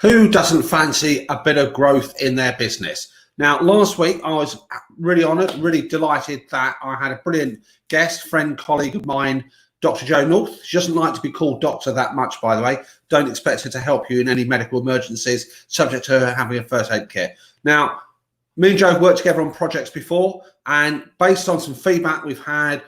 Who doesn't fancy a bit of growth in their business? Now, last week, I was really honoured, really delighted that I had a brilliant guest, friend, colleague of mine, Dr. Jo North. She doesn't like to be called doctor that much, by the way. Don't expect her to help you in any medical emergencies, subject to her having a first aid kit. Now, me and Jo have worked together on projects before, and based on some feedback we've had,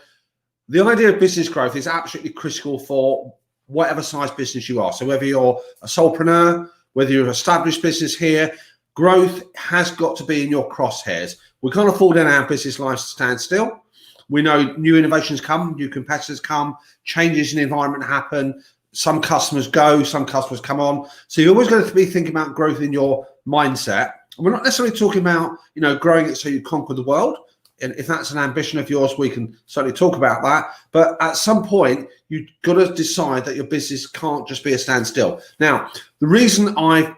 the idea of business growth is absolutely critical for whatever size business you are. So whether you're a solopreneur, whether you're an established business here, growth has got to be in your crosshairs. We can't afford in our business lives to stand still. We know new innovations come, new competitors come, changes in the environment happen. Some customers go, some customers come on. So you're always going to be thinking about growth in your mindset. And we're not necessarily talking about, growing it so you conquer the world. And if that's an ambition of yours, we can certainly talk about that. But at some point, you've got to decide that your business can't just be a standstill. Now, the reason I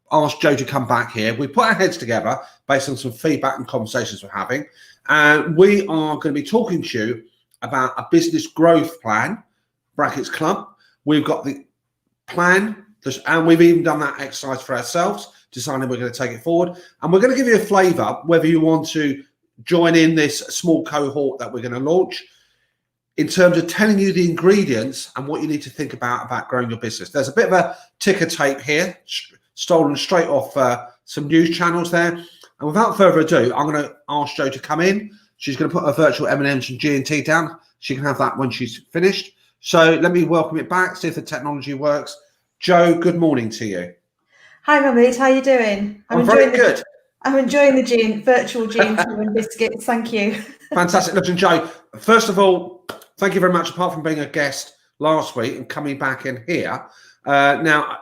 asked Jo to come back here, we put our heads together based on some feedback and conversations we're having. And we are going to be talking to you about a business growth plan, brackets club. We've got the plan, and we've even done that exercise for ourselves, deciding we're going to take it forward. And we're going to give you a flavour, whether you want to join in this small cohort that we're going to launch, in terms of telling you the ingredients and what you need to think about growing your business. There's a bit of a ticker tape here, stolen straight off some news channels there. And without further ado, I'm going to ask Jo to come in. She's going to put her virtual M&Ms and G&T down. She can have that when she's finished. So let me welcome it back, see if the technology works. Jo, good morning to you. Hi, Mahmood. How are you doing? I'm very good. I'm enjoying the virtual G&T and biscuits. Thank you. Fantastic. Listen, Jo, first of all, thank you very much, apart from being a guest last week and coming back in here. Now,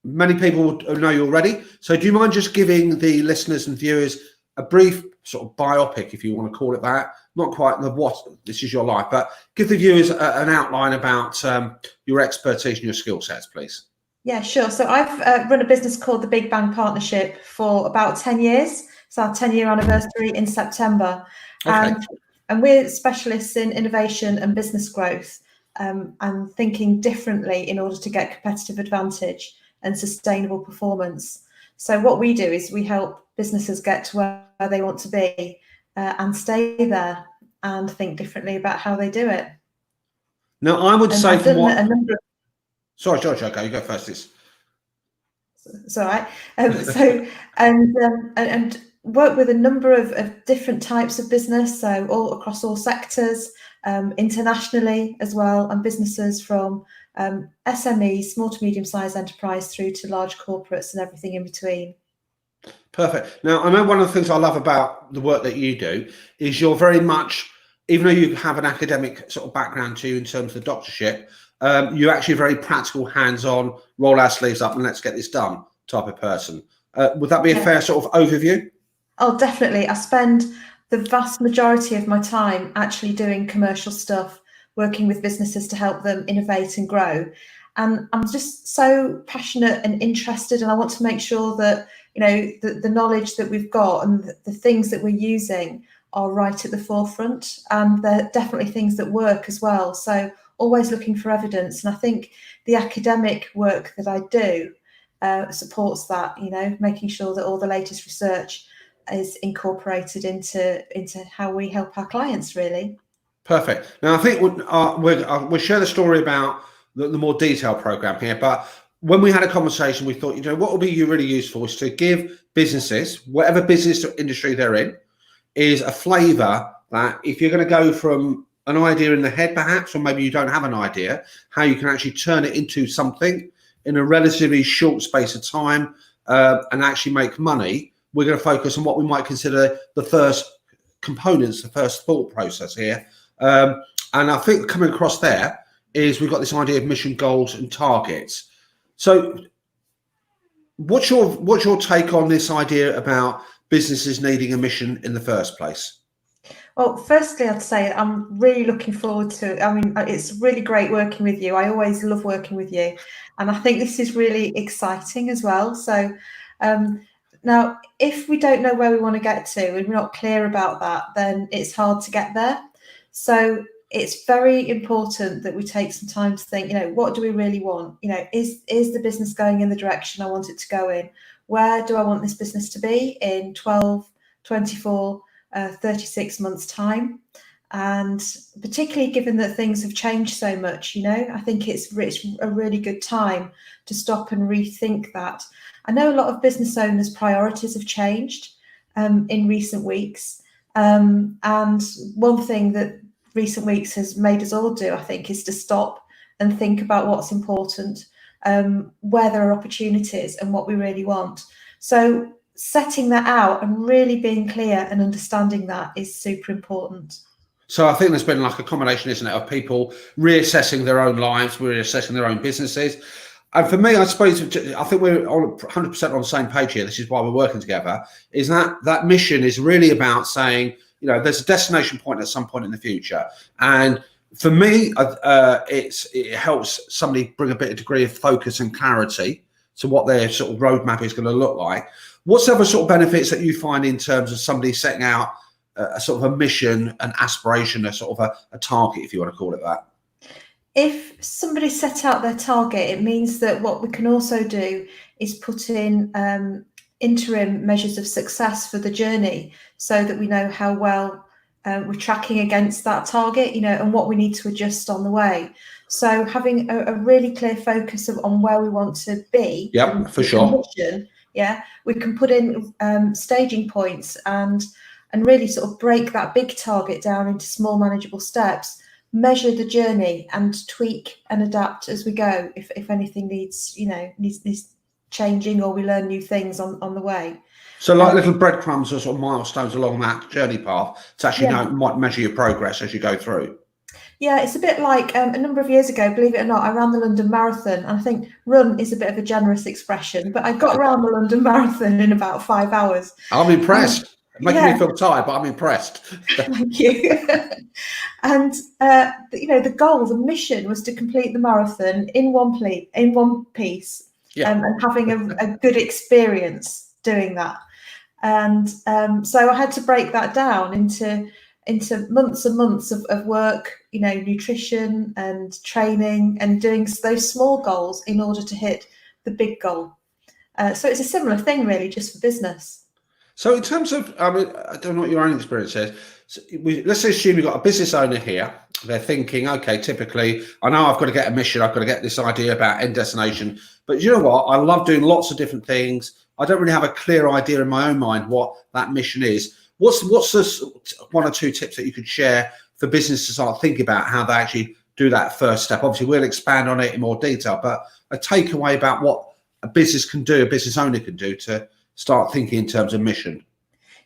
many people know you already. So do you mind just giving the listeners and viewers a brief sort of biopic, if you want to call it that? Not quite the what, this is your life, but give the viewers an outline about your expertise and your skill sets, please. Yeah, sure. So I've run a business called the Big Bang Partnership for about 10 years. It's our 10-year anniversary in September. Okay. And we're specialists in innovation and business growth, and thinking differently in order to get competitive advantage and sustainable performance. So what we do is we help businesses get to where they want to be and stay there and think differently about how they do it. Now, I would say from what... Sorry, George, okay, you go first. It's all right. And work with a number of different types of business, so all across all sectors, internationally as well, and businesses from SME, small to medium-sized enterprise, through to large corporates and everything in between. Perfect. Now, I know one of the things I love about the work that you do is you're very much, even though you have an academic sort of background to you in terms of the doctorship, you're actually a very practical, hands-on, roll our sleeves up and let's get this done type of person. Would that be a fair sort of overview? Oh, definitely. I spend the vast majority of my time actually doing commercial stuff, working with businesses to help them innovate and grow. And I'm just so passionate and interested, and I want to make sure that, the knowledge that we've got and the things that we're using are right at the forefront. And they're definitely things that work as well. So always looking for evidence. And I think the academic work that I do supports that, making sure that all the latest research is incorporated into how we help our clients, really. Perfect. Now, I think we'll share the story about the more detailed program here, but when we had a conversation, we thought, what will be really useful is to give businesses, whatever business or industry they're in, is a flavour that if you're going to go from an idea in the head, perhaps, or maybe you don't have an idea, how you can actually turn it into something in a relatively short space of time and actually make money. We're going to focus on what we might consider the first components, the first thought process here. And I think coming across there is we've got this idea of mission, goals and targets. So what's your take on this idea about businesses needing a mission in the first place? Well, firstly, I'd say I'm really looking forward to it. I mean, it's really great working with you. I always love working with you. And I think this is really exciting as well. So now, if we don't know where we want to get to and we're not clear about that, then it's hard to get there. So it's very important that we take some time to think, what do we really want? Is the business going in the direction I want it to go in? Where do I want this business to be in 12, 24, 36 months time? And particularly given that things have changed so much, I think it's a really good time to stop and rethink that. I know a lot of business owners' priorities have changed in recent weeks. And one thing that recent weeks has made us all do, I think, is to stop and think about what's important, where there are opportunities and what we really want. So setting that out and really being clear and understanding that is super important. So I think there's been like a combination, isn't it, of people reassessing their own lives, reassessing their own businesses. And for me, I suppose, I think we're 100% on the same page here. This is why we're working together, is that mission is really about saying, there's a destination point at some point in the future. And for me, it helps somebody bring a bit of degree of focus and clarity to what their sort of roadmap is going to look like. What's the other sort of benefits that you find in terms of somebody setting out a sort of a mission, an aspiration, a sort of a target, if you want to call it that? If somebody set out their target, it means that what we can also do is put in interim measures of success for the journey, so that we know how well we're tracking against that target, and what we need to adjust on the way. So having a really clear focus on where we want to be. Yep, for sure. We can put in staging points and really sort of break that big target down into small manageable steps, measure the journey and tweak and adapt as we go if anything needs changing, or we learn new things on the way. So like little breadcrumbs or sort of milestones along that journey path to actually might measure your progress as you go through. Yeah, it's a bit like a number of years ago, believe it or not, I ran the London Marathon. And I think run is a bit of a generous expression, but I got around the London Marathon in about 5 hours. I'm impressed. Making me feel tired, but I'm impressed. Thank you. And the goal, the mission, was to complete the marathon in one piece, and having a good experience doing that. And so I had to break that down into months and months of work, nutrition and training, and doing those small goals in order to hit the big goal. So it's a similar thing, really, just for business. So in terms of, I don't know what your own experience is. So let's assume you've got a business owner here. They're thinking, okay, typically, I know I've got to get a mission. I've got to get this idea about end destination. But you know what? I love doing lots of different things. I don't really have a clear idea in my own mind what that mission is. What's the one or two tips that you could share for business to start thinking about how they actually do that first step? Obviously, we'll expand on it in more detail, but a takeaway about what a business can do, a business owner can do to start thinking in terms of mission.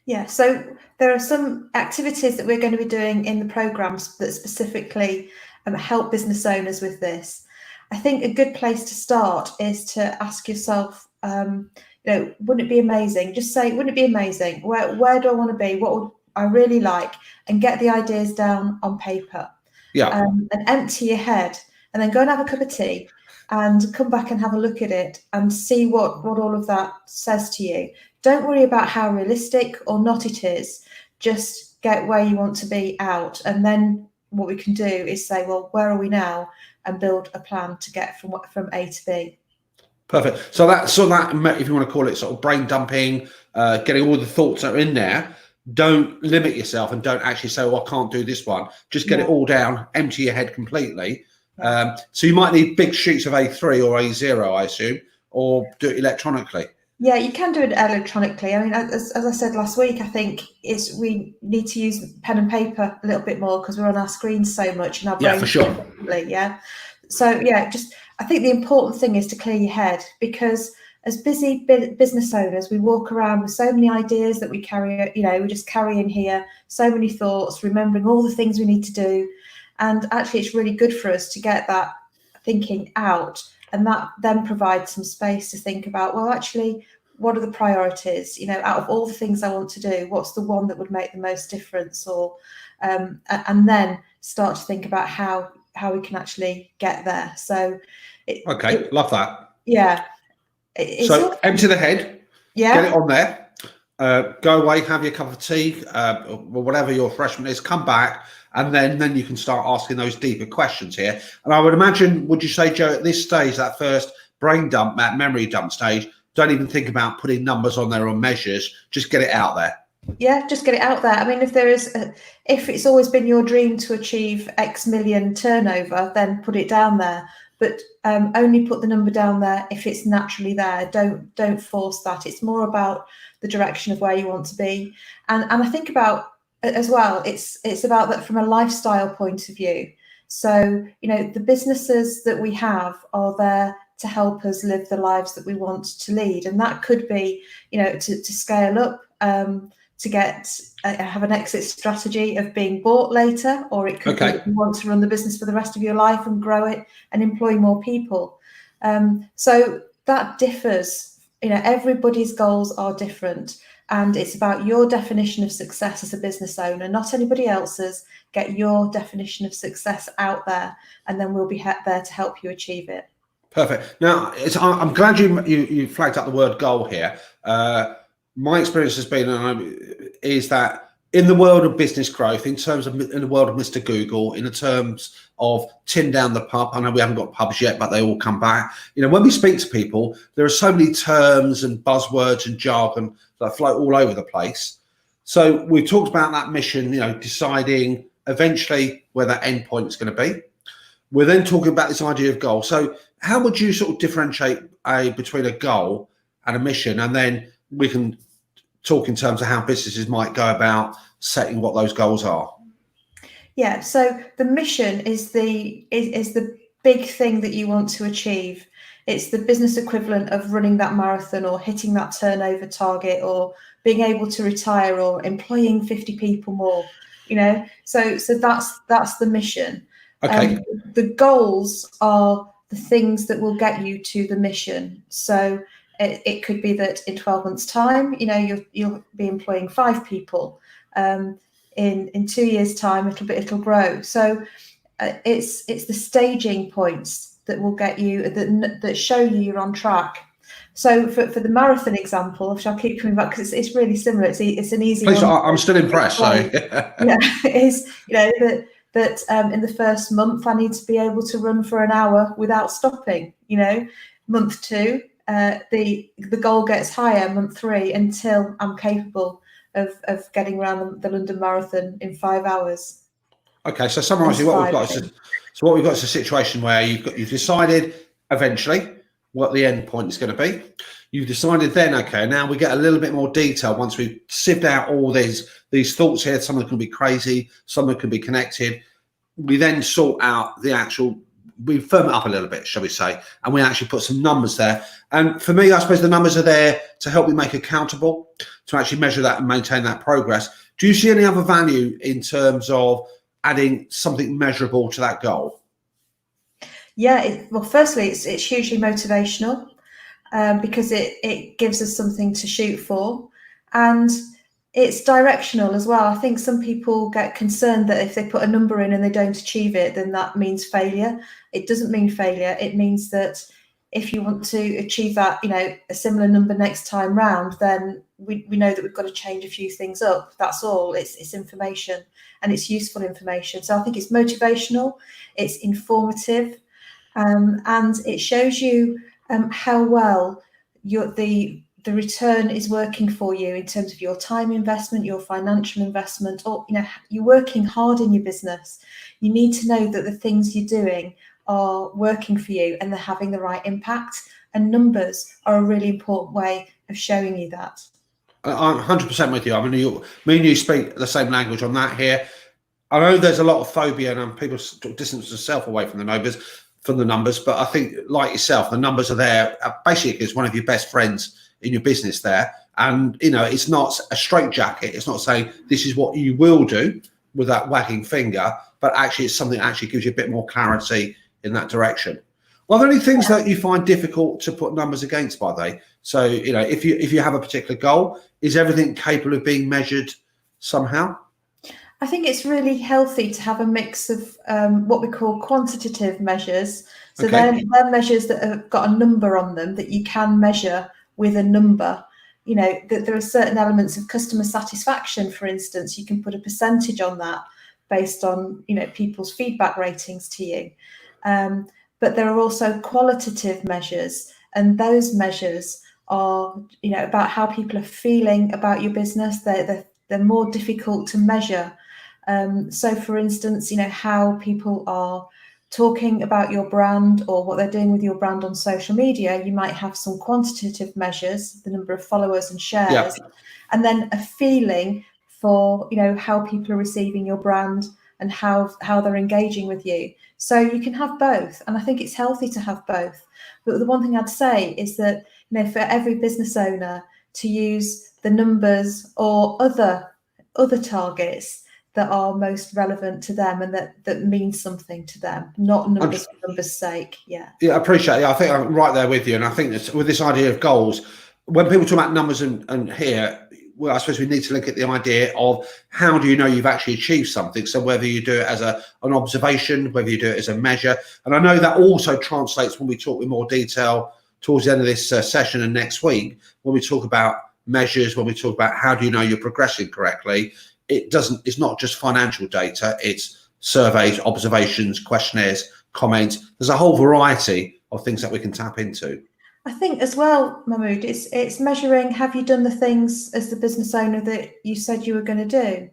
Yeah, so there are some activities that we're going to be doing in the programs that specifically help business owners with this. I think a good place to start is to ask yourself, wouldn't it be amazing? Just say, wouldn't it be amazing? Where do I want to be? What would I really like? And get the ideas down on paper. Yeah. And empty your head, and then go and have a cup of tea and come back and have a look at it and see what all of that says to you. Don't worry about how realistic or not it is. Just get where you want to be out. And then what we can do is say, well, where are we now? And build a plan to get from A to B. Perfect. So that, if you want to call it sort of brain dumping, getting all the thoughts that are in there, don't limit yourself and don't actually say, well, I can't do this one. Just get it all down, empty your head completely. So you might need big sheets of A3 or A0, I assume, or do it electronically. Yeah, you can do it electronically. I mean, as I said last week, I think we need to use pen and paper a little bit more because we're on our screens so much and our brains. Yeah, for sure. So I think the important thing is to clear your head, because as busy business owners, we walk around with so many ideas that we carry. We just carry in here so many thoughts, remembering all the things we need to do, and actually, it's really good for us to get that thinking out. And that then provides some space to think about, well, actually, what are the priorities? Out of all the things I want to do, what's the one that would make the most difference? Or, and then start to think about how we can actually get there. So, love that. Yeah. So empty the head, get it on there. go away, have your cup of tea, or whatever your refreshment is, come back, and then you can start asking those deeper questions here. And I would imagine, would you say, Joe, at this stage, that first brain dump, that memory dump stage, don't even think about putting numbers on there or measures, just get it out there. Yeah, just get it out there. I mean, if it's always been your dream to achieve X million turnover, then put it down there. But only put the number down there if it's naturally there. Don't force that. It's more about the direction of where you want to be. And I think about as well, it's about that from a lifestyle point of view. So, the businesses that we have are there to help us live the lives that we want to lead. And that could be, to scale up, to have an exit strategy of being bought later, or it could be that you want to run the business for the rest of your life and grow it and employ more people. So that differs. Everybody's goals are different, and it's about your definition of success as a business owner, not anybody else's. Get your definition of success out there, and then we'll be there to help you achieve it. Perfect. Now, I'm glad you flagged up the word goal here. My experience has been is that in the world of business growth, in the world of Mr. Google, in the terms of tin down the pub, I know we haven't got pubs yet, but they all come back. When we speak to people, there are so many terms and buzzwords and jargon that float all over the place. So we talked about that mission, deciding eventually where that end point is going to be. We're then talking about this idea of goal. So how would you sort of differentiate between a goal and a mission? And then we can talk in terms of how businesses might go about setting what those goals are. Yeah, so the mission is the big thing that you want to achieve. It's the business equivalent of running that marathon or hitting that turnover target or being able to retire or employing 50 people more, So that's the mission. Okay. The goals are the things that will get you to the mission. So it could be that in 12 months' time, you'll be employing 5 people. In 2 years' time, it'll grow. So it's the staging points that will get you that show you're on track. So for the marathon example, which I'll keep coming back because it's really similar. It's an easy Please, one. I'm still impressed. So yeah, it is. That in the first month I need to be able to run for an hour without stopping. Month 2. The goal gets higher, month 3, until I'm capable of getting around the London Marathon in 5 hours. Okay, so summarising what we've got is a situation where you've decided eventually what the end point is going to be. You've decided then, okay, now we get a little bit more detail once we've sieved out all these thoughts here. Some of them can be crazy, some of them can be connected. We then sort out we firm it up a little bit, shall we say, and we actually put some numbers there. And for me, I suppose the numbers are there to help me make accountable, to actually measure that and maintain that progress. Do you see any other value in terms of adding something measurable to that goal? Yeah, well, firstly, it's hugely motivational because it gives us something to shoot for, and it's directional as well. I think some people get concerned that if they put a number in and they don't achieve it, then that means failure. It doesn't mean failure. It means that if you want to achieve that, a similar number next time round, then we know that we've got to change a few things up. That's all. It's information, and it's useful information. So I think it's motivational, it's informative, and it shows you how well the return is working for you in terms of your time investment, your financial investment, or you're working hard in your business. You need to know that the things you're doing are working for you and they're having the right impact, and numbers are a really important way of showing you that. I'm 100% with you. I mean, me and you speak the same language on that here. I know there's a lot of phobia and people distance themselves away from the numbers, but I think, like yourself, the numbers are there basically as one of your best friends in your business there. And it's not a straitjacket. It's not saying this is what you will do with that wagging finger, but actually it's something that actually gives you a bit more clarity in that direction. Are there any things that you find difficult to put numbers against, by the way? So if you have a particular goal, is everything capable of being measured somehow? I think it's really healthy to have a mix of what we call quantitative measures. So they're measures that have got a number on them that you can measure with a number. that there are certain elements of customer satisfaction, for instance. You can put a percentage on that based on, people's feedback ratings to you. But there are also qualitative measures, and those measures are, about how people are feeling about your business. They're more difficult to measure. So, for instance, how people are talking about your brand or what they're doing with your brand on social media. You might have some quantitative measures, the number of followers and shares, and then a feeling for, how people are receiving your brand and how they're engaging with you. So you can have both, and I think it's healthy to have both. But the one thing I'd say is that, for every business owner to use the numbers or other targets that are most relevant to them and that mean something to them, not numbers for numbers' sake. Yeah, I appreciate it. I think I'm right there with you, and I think with this idea of goals, when people talk about numbers and here, well, I suppose we need to look at the idea of how do you know you've actually achieved something. So whether you do it as an observation, whether you do it as a measure, and I know that also translates when we talk in more detail towards the end of this session and next week, when we talk about measures, when we talk about how do you know you're progressing correctly. It's not just financial data, it's surveys, observations, questionnaires, comments. There's a whole variety of things that we can tap into. I think as well, Mahmood, it's measuring, have you done the things as the business owner that you said you were going to do?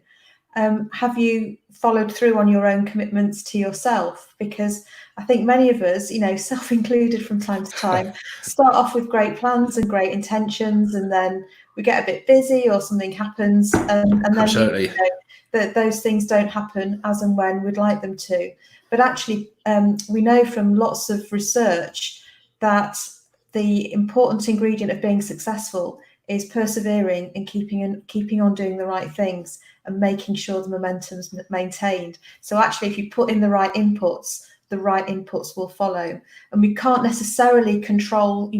Have you followed through on your own commitments to yourself? Because I think many of us, self included from time to time, start off with great plans and great intentions, and then we get a bit busy or something happens, and then that those things don't happen as and when we'd like them to. But actually, we know from lots of research that the important ingredient of being successful is persevering and keeping on doing the right things and making sure the momentum's maintained. So actually, if you put in the right inputs will follow. And we can't necessarily control,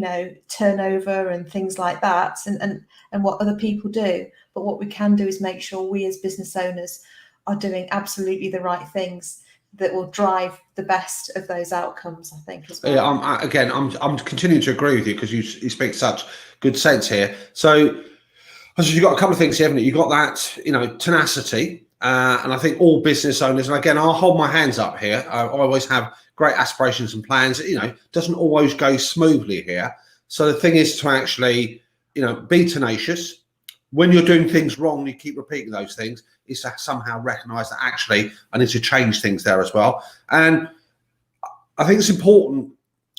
turnover and things like that and what other people do. But what we can do is make sure we as business owners are doing absolutely the right things that will drive the best of those outcomes, I think, as well. Yeah, I'm continuing to agree with you because you speak such good sense here. So you've got a couple of things here, haven't you? You've got that, tenacity. And I think all business owners, and again, I'll hold my hands up here. I always have great aspirations and plans. It doesn't always go smoothly here. So the thing is to actually, be tenacious. When you're doing things wrong, you keep repeating those things, is to somehow recognize that actually I need to change things there as well. And I think it's important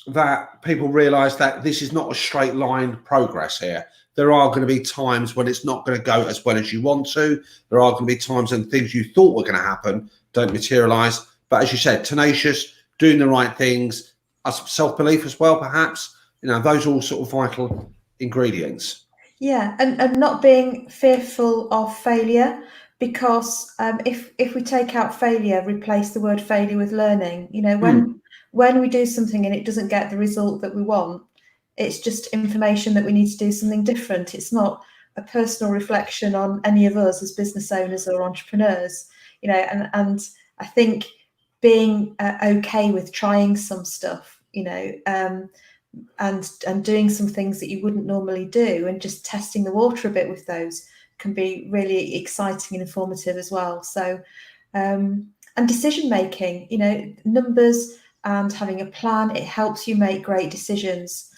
that people realize that this is not a straight line progress here. There are going to be times when it's not going to go as well as you want to. There are going to be times when things you thought were going to happen don't materialize. But as you said, tenacious, doing the right things, self-belief as well, perhaps. Those are all sort of vital ingredients. Yeah, and not being fearful of failure, because if we take out failure, replace the word failure with learning. When we do something and it doesn't get the result that we want, it's just information that we need to do something different. It's not a personal reflection on any of us as business owners or entrepreneurs, and I think being okay with trying some stuff, and doing some things that you wouldn't normally do and just testing the water a bit with those can be really exciting and informative as well. So, and decision making, numbers and having a plan, it helps you make great decisions.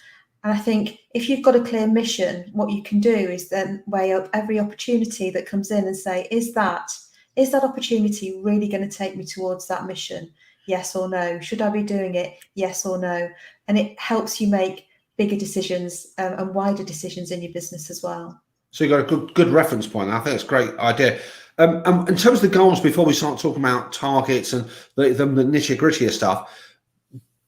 And I think if you've got a clear mission, what you can do is then weigh up every opportunity that comes in and say, is that opportunity really going to take me towards that mission? Yes or no? Should I be doing it? Yes or no? And it helps you make bigger decisions and wider decisions in your business as well. So you've got a good reference point. I think it's a great idea. In terms of the goals, before we start talking about targets and the nitty-gritty of stuff,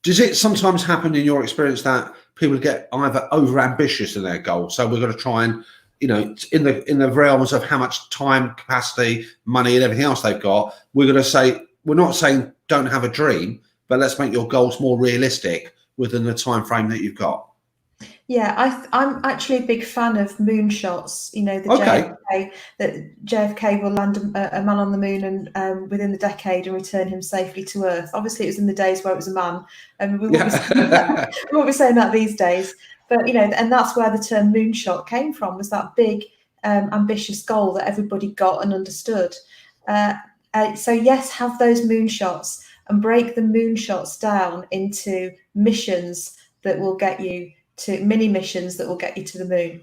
does it sometimes happen in your experience that people get either over-ambitious in their goals? So we're going to try and, in the realms of how much time, capacity, money and everything else they've got, we're going to say, we're not saying don't have a dream, but let's make your goals more realistic within the time frame that you've got. Yeah, I'm actually a big fan of moonshots. JFK, that JFK will land a man on the moon and within the decade and return him safely to Earth. Obviously, it was in the days where it was a man, and we won't be saying that these days. But, and that's where the term moonshot came from, was that big, ambitious goal that everybody got and understood. So yes, have those moonshots and break the moonshots down into missions that will get you to mini missions that will get you to the moon.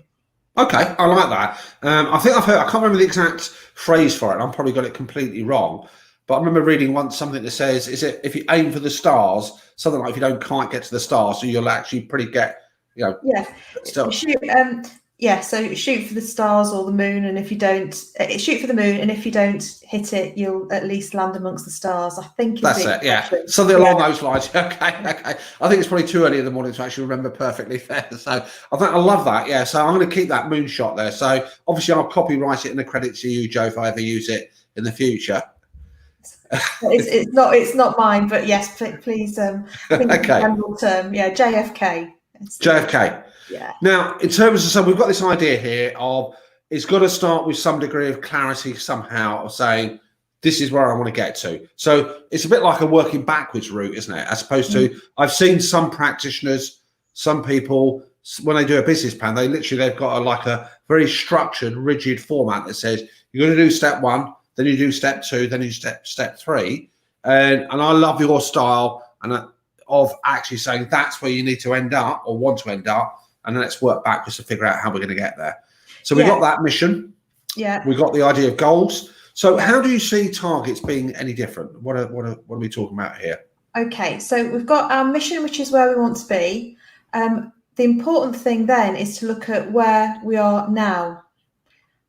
Okay, I like that. I think I've heard, I can't remember the exact phrase for it. I've probably got it completely wrong. But I remember reading once something that says, is it if you aim for the stars, something like if you don't quite get to the stars, so you'll actually pretty get, Yeah. Still. So shoot for the stars or the moon, and if you don't, shoot for the moon, and if you don't hit it, you'll at least land amongst the stars. I think that's it. Yeah, something along those lines. Okay. I think it's probably too early in the morning to actually remember perfectly there. So I love that. Yeah. So I'm going to keep that moonshot there. So obviously I'll copyright it and the credit to you, Joe, if I ever use it in the future. It's not mine, but yes, please. I think it's a general term. Yeah, JFK. JFK. Yeah. Now, in terms of, so we've got this idea here of it's got to start with some degree of clarity somehow of saying this is where I want to get to. So it's a bit like a working backwards route, isn't it? As opposed to, I've seen some practitioners, some people, when they do a business plan, they've got a very structured, rigid format that says you're going to do step 1, then you do step 2, then you step 3. And I love your style of actually saying that's where you need to end up or want to end up. And then let's work backwards to figure out how we're going to get there. So we got that mission. Yeah. We got the idea of goals. So how do you see targets being any different? What are we talking about here? Okay. So we've got our mission, which is where we want to be. The important thing then is to look at where we are now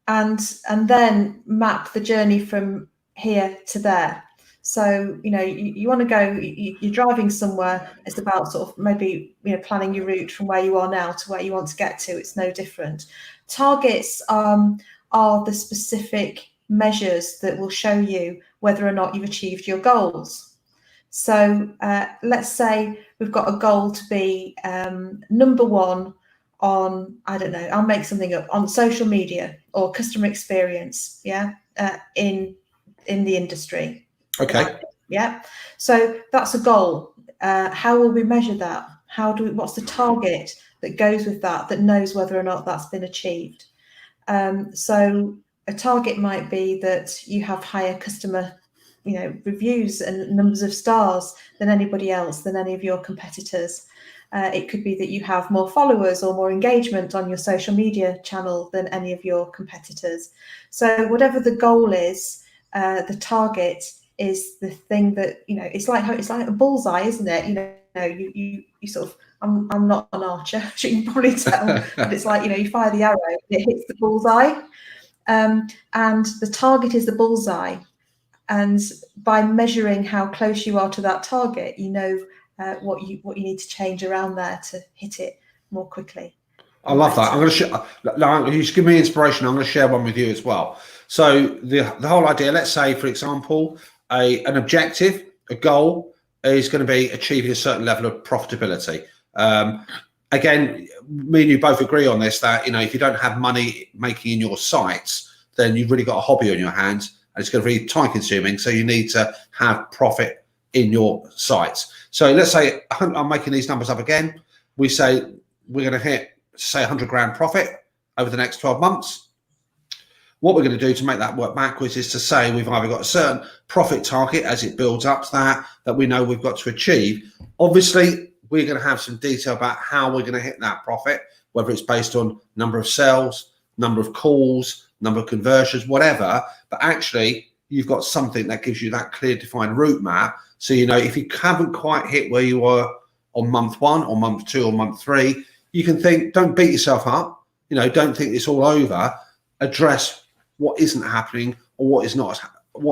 and then map the journey from here to there. So, you want to go, you're driving somewhere. It's about sort of maybe, planning your route from where you are now to where you want to get to. It's no different. Targets are the specific measures that will show you whether or not you've achieved your goals. So let's say we've got a goal to be number 1 on, I don't know, I'll make something up, on social media or customer experience, in the industry. Okay. Yeah. So that's a goal. How will we measure that? What's the target that goes with that knows whether or not that's been achieved? So a target might be that you have higher customer, reviews and numbers of stars than anybody else, than any of your competitors. It could be that you have more followers or more engagement on your social media channel than any of your competitors. So whatever the goal is, the target is the thing that, it's like a bullseye, isn't it? You sort of, I'm not an archer, as you can probably tell, but it's like, you fire the arrow, it hits the bullseye, and the target is the bullseye. And by measuring how close you are to that target, what you need to change around there to hit it more quickly. I love that. I'm going to share. You just give me inspiration. I'm going to share one with you as well. So the whole idea, let's say, for example, an objective, a goal is going to be achieving a certain level of profitability. Again, me and you both agree on this, that, if you don't have money making in your sites, then you've really got a hobby on your hands and it's going to be time consuming. So you need to have profit in your sites. So let's say I'm making these numbers up again. We say we're going to hit, say, 100 grand profit over the next 12 months. What we're going to do to make that work backwards is to say we've either got a certain profit target as it builds up to that we know we've got to achieve. Obviously, we're going to have some detail about how we're going to hit that profit, whether it's based on number of sales, number of calls, number of conversions, whatever. But actually, you've got something that gives you that clear, defined route map. So, if you haven't quite hit where you were on month 1 or month 2 or month 3, you can think, don't beat yourself up. Don't think it's all over. Address what isn't happening or what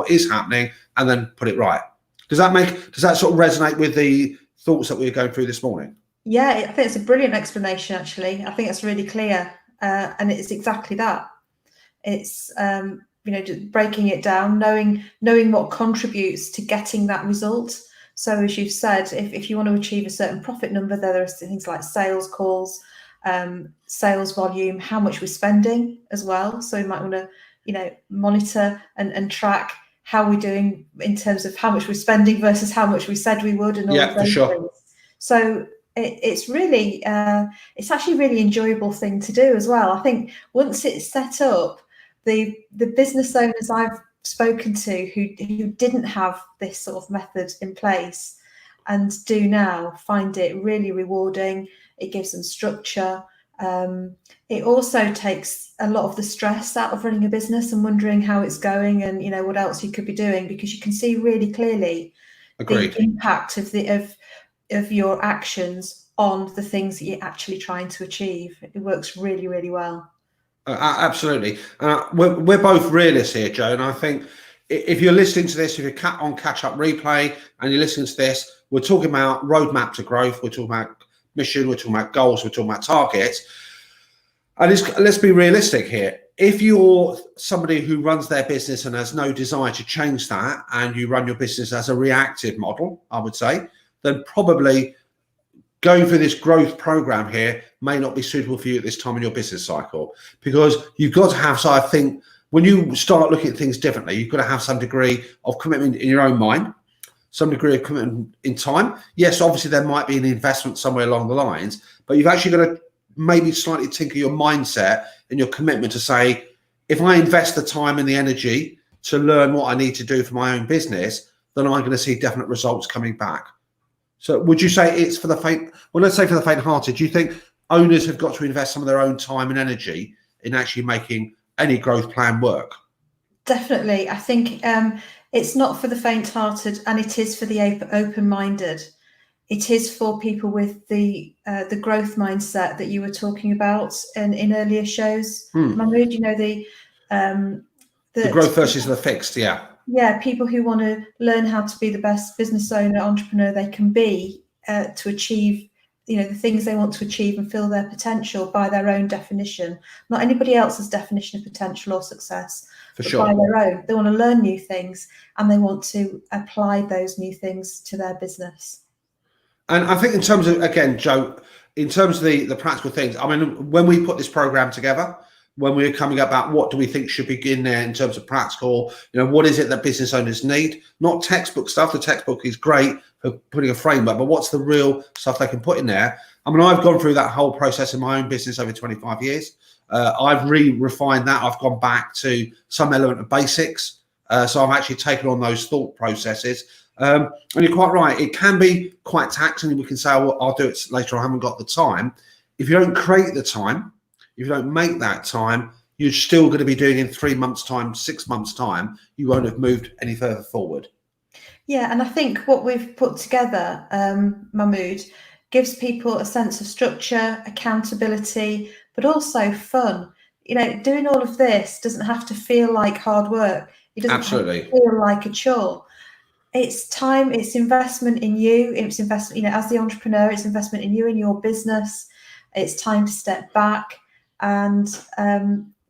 is happening, and then put it right. Does that sort of resonate with the thoughts that we were going through this morning? Yeah, I think it's a brilliant explanation, actually. I think it's really clear, and it's exactly that. It's just breaking it down, knowing what contributes to getting that result. So as you've said, if you want to achieve a certain profit number, there are things like sales calls, sales volume, how much we're spending as well. So we might want to monitor and track how we're doing in terms of how much we're spending versus how much we said we would, and all of those things. So it's really it's actually a really enjoyable thing to do as well. I think once it's set up, the business owners I've spoken to who didn't have this sort of method in place and do now find it really rewarding. It gives them structure. It also takes a lot of the stress out of running a business and wondering how it's going and what else you could be doing, because you can see really clearly Agreed. the impact of your actions on the things that you're actually trying to achieve. It works really, really well. Absolutely. We're both realists here, Joe, and I think if you're listening to this, if you're on Catch Up Replay and you're listening to this, we're talking about roadmap to growth, we're talking about mission, we're talking about goals, we're talking about targets. And let's be realistic here. If you're somebody who runs their business and has no desire to change that, and you run your business as a reactive model, I would say, then probably going through this growth program here may not be suitable for you at this time in your business cycle, because you've got to have, so I think when you start looking at things differently, you've got to have some degree of commitment in your own mind, some degree of commitment in time. Yes, obviously there might be an investment somewhere along the lines, but you've actually got to maybe slightly tinker your mindset and your commitment to say, if I invest the time and the energy to learn what I need to do for my own business, then I'm going to see definite results coming back. So would you say it's for the faint, well, let's say for the faint-hearted, do you think owners have got to invest some of their own time and energy in actually making any growth plan work? Definitely. I think it's not for the faint-hearted, and it is for the open-minded. It is for people with the growth mindset that you were talking about in earlier shows. Mahmood, the growth versus the fixed, yeah. Yeah, people who want to learn how to be the best business owner, entrepreneur they can be to achieve, the things they want to achieve and fill their potential by their own definition, not anybody else's definition of potential or success, For but sure. by their own. They want to learn new things and they want to apply those new things to their business. And I think in terms of, again, Joe, in terms of the practical things, I mean, when we put this program together, when we were coming up about what do we think should be in there in terms of practical, what is it that business owners need? Not textbook stuff. The textbook is great for putting a framework, but what's the real stuff they can put in there? I mean, I've gone through that whole process in my own business over 25 years. I've refined that. I've gone back to some element of basics. So I've actually taken on those thought processes. And you're quite right. It can be quite taxing. We can say, well, I'll do it later. I haven't got the time. If you don't create the time, if you don't make that time, you're still going to be doing in 3 months' time, 6 months' time. You won't have moved any further forward. Yeah, and I think what we've put together, Mahmood, gives people a sense of structure, accountability, but also fun. Doing all of this doesn't have to feel like hard work. It doesn't Absolutely. have to feel like a chore. It's time, it's investment in you, it's investment, as the entrepreneur, it's investment in you and your business. It's time to step back. And,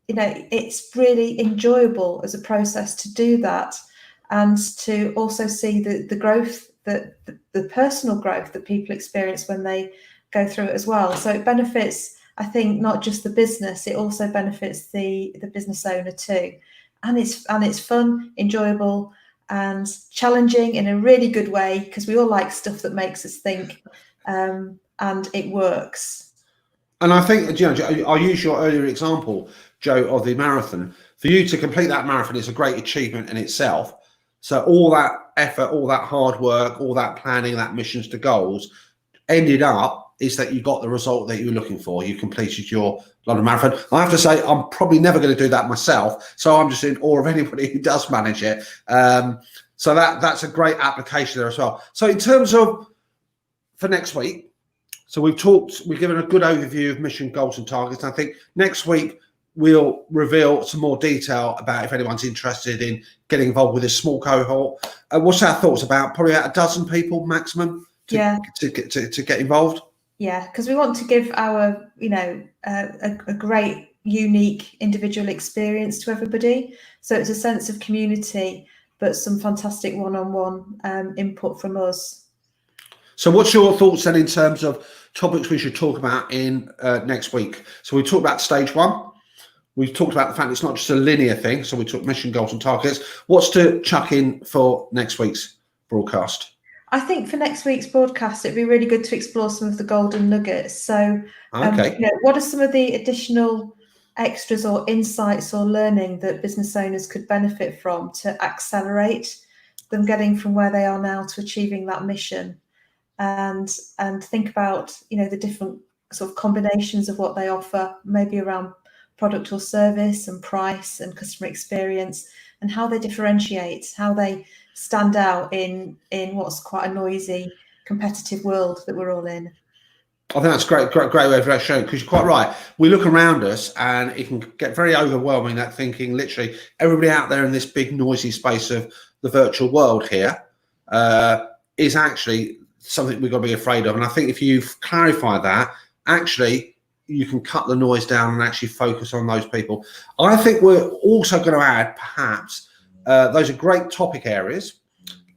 it's really enjoyable as a process to do that, and to also see the growth, the personal growth that people experience when they go through it as well. So it benefits, I think, not just the business, it also benefits the business owner too. And it's fun, enjoyable, and challenging in a really good way, because we all like stuff that makes us think, and it works. And I think, I'll use your earlier example, Joe, of the marathon. For you to complete that marathon is a great achievement in itself. So all that effort, all that hard work, all that planning, that missions to goals ended up is that you got the result that you were looking for. You completed your London Marathon. I have to say, I'm probably never going to do that myself. So I'm just in awe of anybody who does manage it. So that's a great application there as well. So in terms of for next week, so we've given a good overview of mission, goals and targets. And I think next week we'll reveal some more detail about if anyone's interested in getting involved with this small cohort. What's our thoughts about probably about a dozen people maximum to get involved? Yeah, because we want to give our, a great, unique individual experience to everybody. So it's a sense of community, but some fantastic one-on-one input from us. So what's your thoughts then in terms of topics we should talk about in next week? So we talked about stage one. We've talked about the fact it's not just a linear thing. So we took mission, goals and targets. What's to chuck in for next week's broadcast? I think for next week's broadcast, it'd be really good to explore some of the golden nuggets. So, Okay. what are some of the additional extras or insights or learning that business owners could benefit from to accelerate them getting from where they are now to achieving that mission? And think about, the different sort of combinations of what they offer, maybe around product or service and price and customer experience, and how they differentiate, how they stand out in what's quite a noisy, competitive world that we're all in. I think that's great way of showing, because you're quite right. We look around us and it can get very overwhelming, that thinking literally everybody out there in this big noisy space of the virtual world here is actually something we've got to be afraid of. And I think if you clarify that, actually you can cut the noise down and actually focus on those people. I think we're also going to add, perhaps, those are great topic areas.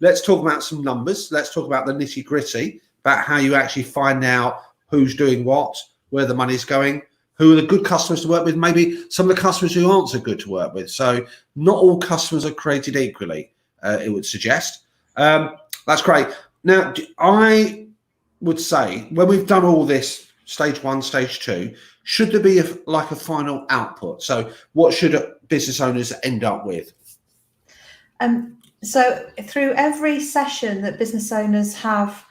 Let's talk about some numbers. Let's talk about the nitty gritty, about how you actually find out who's doing what, where the money's going, who are the good customers to work with, maybe some of the customers who aren't so good to work with. So not all customers are created equally, it would suggest. That's great. Now, I would say when we've done all this, stage 1, stage 2, should there be a final output? So what should business owners end up with? So through every session that business owners have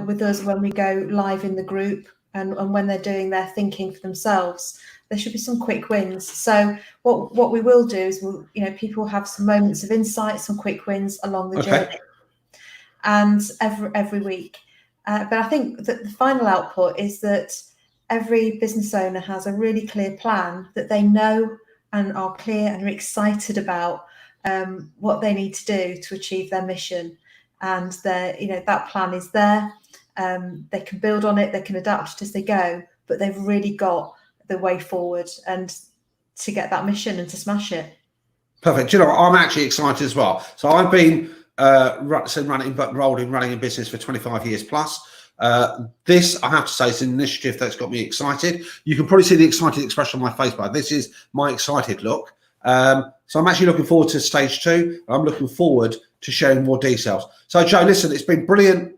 with us when we go live in the group and when they're doing their thinking for themselves, there should be some quick wins. So what we will do is people have some moments of insight, some quick wins along the journey, and every week. But I think that the final output is that every business owner has a really clear plan that they know and are clear and are excited about what they need to do to achieve their mission. And that plan is there. They can build on it, they can adapt it as they go, but they've really got the way forward and to get that mission and to smash it. Perfect. I'm actually excited as well. So I've been running a business for 25 years plus. This, I have to say, is an initiative that's got me excited. You can probably see the excited expression on my face, but this is my excited look. So I'm actually looking forward to stage 2. I'm looking forward to sharing more details. So Joe, listen, it's been brilliant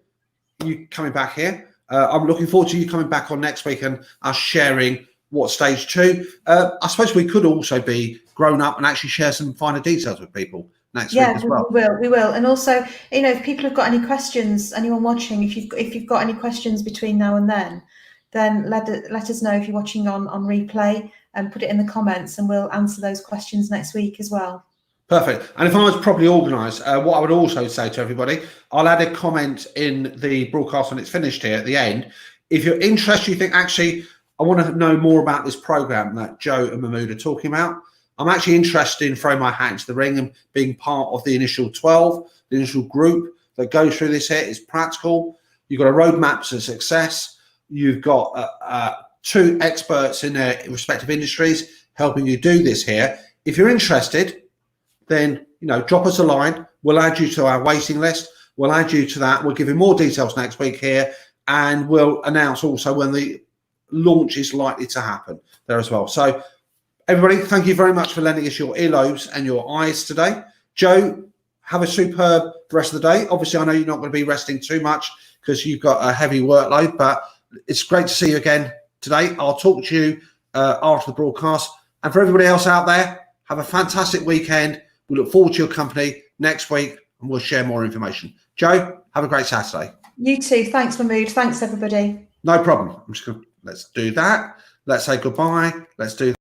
you coming back here. I'm looking forward to you coming back on next week and us sharing what stage 2. I suppose we could also be grown up and actually share some finer details with people next week as well. We will. And also, if people have got any questions, anyone watching, if you've got any questions between now and then let us know if you're watching on replay, and put it in the comments, and we'll answer those questions next week as well. Perfect. And if I was properly organised, what I would also say to everybody, I'll add a comment in the broadcast when it's finished here at the end. If you're interested, you think, actually, I want to know more about this programme that Joe and Mahmood are talking about, I'm actually interested in throwing my hat into the ring and being part of the initial 12, the initial group that goes through this here. It's practical. You've got a roadmap to success. You've got 2 experts in their respective industries helping you do this here. If you're interested, then drop us a line. We'll add you to our waiting list. We'll add you to that. We'll give you more details next week here, and we'll announce also when the launch is likely to happen there as well. So everybody, thank you very much for lending us your earlobes and your eyes today. Joe, have a superb rest of the day. Obviously, I know you're not going to be resting too much because you've got a heavy workload, but it's great to see you again today. I'll talk to you after the broadcast. And for everybody else out there, have a fantastic weekend. We look forward to your company next week, and we'll share more information. Joe, have a great Saturday. You too. Thanks, Mahmood. Thanks, everybody. No problem. Let's do that. Let's say goodbye. Let's do